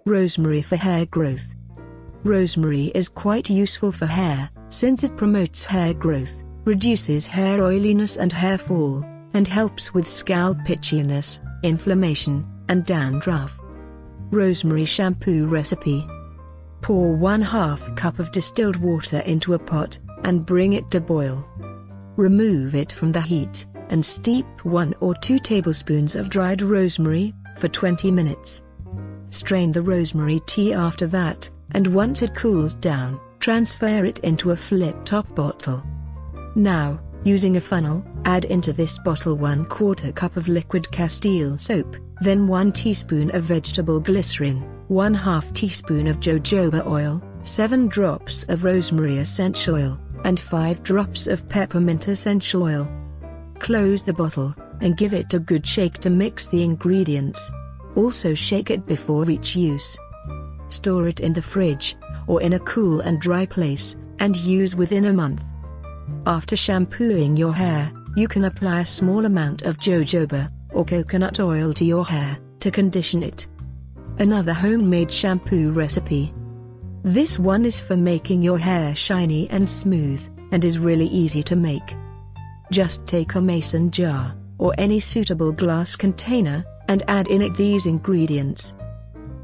Rosemary for hair growth. Rosemary is quite useful for hair, since it promotes hair growth, reduces hair oiliness and hair fall, and helps with scalp itchiness, inflammation, and dandruff. Rosemary shampoo recipe. Pour 1/2 cup of distilled water into a pot, and bring it to boil. Remove it from the heat, and steep 1 or 2 tablespoons of dried rosemary, for 20 minutes. Strain the rosemary tea after that, and once it cools down, transfer it into a flip-top bottle. Now, using a funnel, add into this bottle 1/4 cup of liquid castile soap, then 1 teaspoon of vegetable glycerin, 1/2 teaspoon of jojoba oil, 7 drops of rosemary essential oil, and 5 drops of peppermint essential oil. Close the bottle, and give it a good shake to mix the ingredients. Also shake it before each use. Store it in the fridge, or in a cool and dry place, and use within a month. After shampooing your hair, you can apply a small amount of jojoba, or coconut oil to your hair, to condition it. Another homemade shampoo recipe. This one is for making your hair shiny and smooth, and is really easy to make. Just take a mason jar, or any suitable glass container, and add in it these ingredients: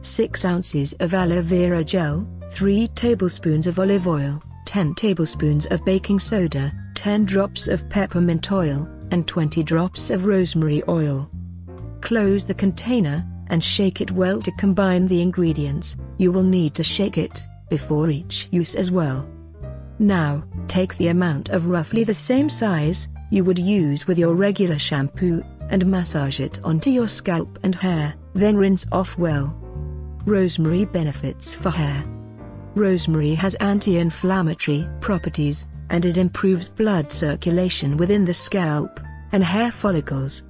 6 ounces of aloe vera gel, 3 tablespoons of olive oil, 10 tablespoons of baking soda, 10 drops of peppermint oil, and 20 drops of rosemary oil. Close the container, and shake it well to combine the ingredients. You will need to shake it before each use as well. Now, take the amount of roughly the same size you would use with your regular shampoo, and massage it onto your scalp and hair, then rinse off well. Rosemary benefits for hair. Rosemary has anti-inflammatory properties, and it improves blood circulation within the scalp and hair follicles.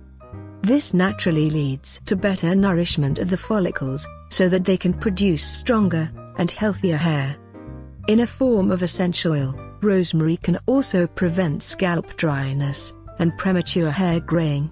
This naturally leads to better nourishment of the follicles, so that they can produce stronger and healthier hair. In a form of essential oil, rosemary can also prevent scalp dryness and premature hair graying.